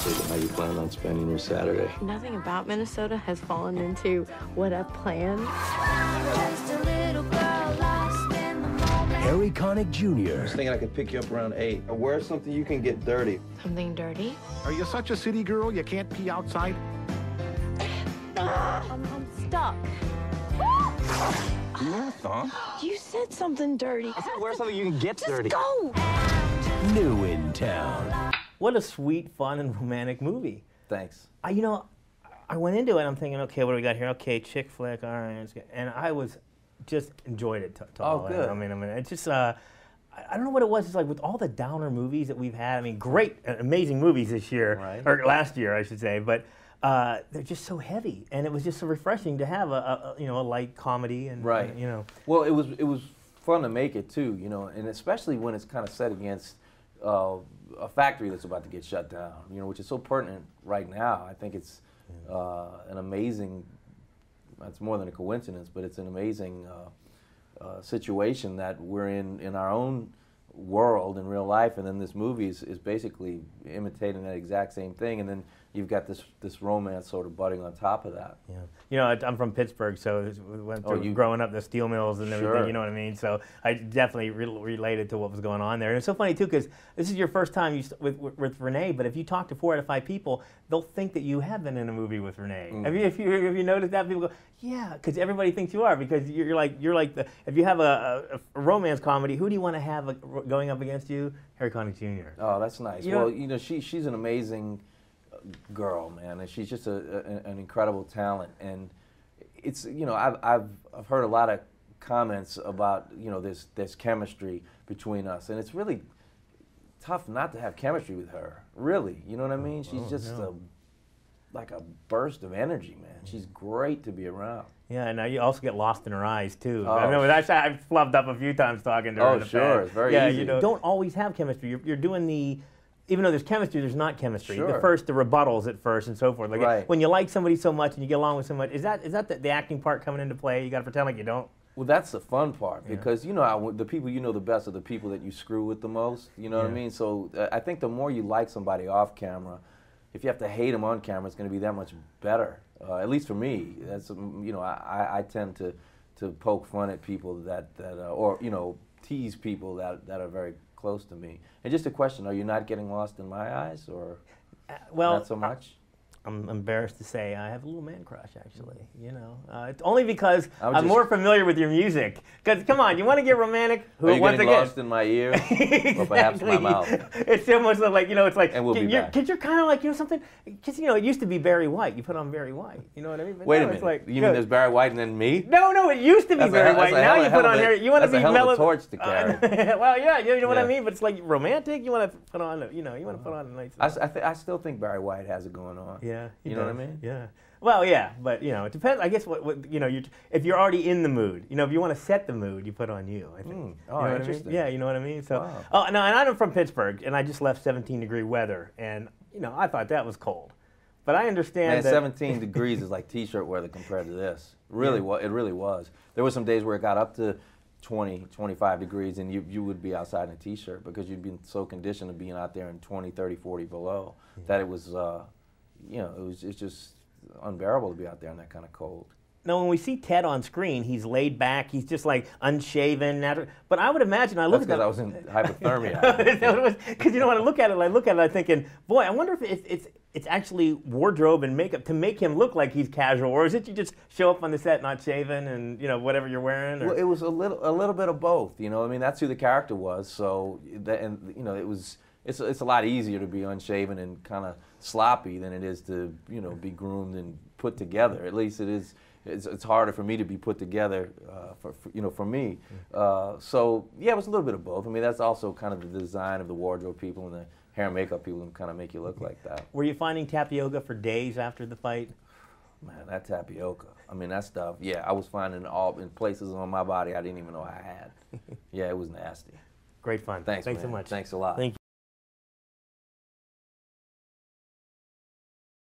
How you plan on spending your Saturday? Nothing about Minnesota has fallen into what I've planned. Harry Connick Jr. I was thinking I could pick you up around 8. Or wear something you can get dirty. Something dirty? Are you such a city girl you can't pee outside? I'm stuck. You wear a thong? You said something dirty. I said wear something you can get dirty. Go! New in town. What a sweet, fun, and romantic movie. Thanks. You know, I went into it, I'm thinking, okay, what do we got here? Okay, chick flick, all right. It's good. And I was just enjoyed it. Good. I mean, it's just, I don't know what it was. It's like with all the downer movies that we've had, I mean, great, amazing movies this year, right. or last year, I should say, but they're just so heavy. And it was just so refreshing to have a light comedy and, right. Well, it was fun to make it too, and especially when it's kind of set against a factory that's about to get shut down, which is so pertinent right now. I think it's an amazing, it's more than a coincidence, but it's an amazing situation that we're in our own world in real life, and then this movie is basically imitating that exact same thing, and then you've got this romance sort of budding on top of that. Yeah, I'm from Pittsburgh, so we went through growing up the steel mills and everything. Sure. You know what I mean? So I definitely related to what was going on there. And it's so funny too, because this is your first time with Renee. But if you talk to 4 out of 5 people, they'll think that you have been in a movie with Renee. Mm. Have you noticed that? People go, yeah, because everybody thinks you are, because you're like the, if you have a romance comedy, who do you want to have going up against you? Harry Connick Jr. Oh, that's nice. She's an amazing girl, man, and she's just an incredible talent. And it's I've heard a lot of comments about this chemistry between us, and it's really tough not to have chemistry with her. Really, you know what I mean? She's just like a burst of energy, man. She's great to be around. Yeah, and you also get lost in her eyes too. Oh. I know I've flubbed up a few times talking to her. Oh, sure, it's very easy. You don't always have chemistry. You're doing the. Even though there's chemistry, there's not chemistry. Sure. The rebuttals at first and so forth. Like right. When you like somebody so much and you get along with so much, is that the acting part coming into play? You got to pretend like you don't. Well, that's the fun part, because the people you know the best are the people that you screw with the most. You know what I mean? So I think the more you like somebody off camera, if you have to hate them on camera, it's going to be that much better. At least for me, that's I tend to poke fun at people that or tease people that are very close to me. And just a question: are you not getting lost in my eyes, or not so much? I'm embarrassed to say I have a little man crush, actually. It's only because I'm more familiar with your music. Because come on, you want to get romantic? Are you getting lost in my ear, exactly. or perhaps my mouth? It's almost like it's like, and we'll be back. Because you're kind of like something. Because it used to be Barry White. You put on Barry White. You know what I mean? But wait a minute. Like, you mean there's Barry White and then me? No, it used to be Barry White. Now you put on Harry. You want to be mellow. That's a hell of a torch to carry. Well, yeah, you know what I mean. But it's like romantic. You want to put on, you want to put on a nice. I still think Barry White has it going on. Yeah, you know what I mean? Yeah. Well, yeah, but it depends. I guess if you're already in the mood, if you want to set the mood, you put on you. I think. Oh, interesting. I mean? Yeah, you know what I mean. So, wow. Oh no, and I'm from Pittsburgh, and I just left 17-degree weather, and I thought that was cold, but I understand that 17 degrees is like t-shirt weather compared to this. Really, it really was. There were some days where it got up to 20, 25 degrees, and you would be outside in a t-shirt because you'd been so conditioned to being out there in 20, 30, 40 below that it was. It's just unbearable to be out there in that kind of cold. Now, when we see Ted on screen, he's laid back. He's just like unshaven. But I would imagine I look at that. That's because I was in hypothermia. Because when I look at it, I'm thinking, boy, I wonder if it's actually wardrobe and makeup to make him look like he's casual, or is it you just show up on the set not shaven and whatever you're wearing? Or? Well, it was a little bit of both. I mean, that's who the character was. So it was. It's a lot easier to be unshaven and kind of sloppy than it is to be groomed and put together. At least it is. It's harder for me to be put together for me. So yeah, it was a little bit of both. I mean, that's also kind of the design of the wardrobe people and the hair and makeup people who kind of make you look like that. Were you finding tapioca for days after the fight? Man, that tapioca. I mean, that stuff. Yeah, I was finding it all in places on my body I didn't even know I had. Yeah, it was nasty. Great fun. Thanks so much. Thanks a lot. Thank you.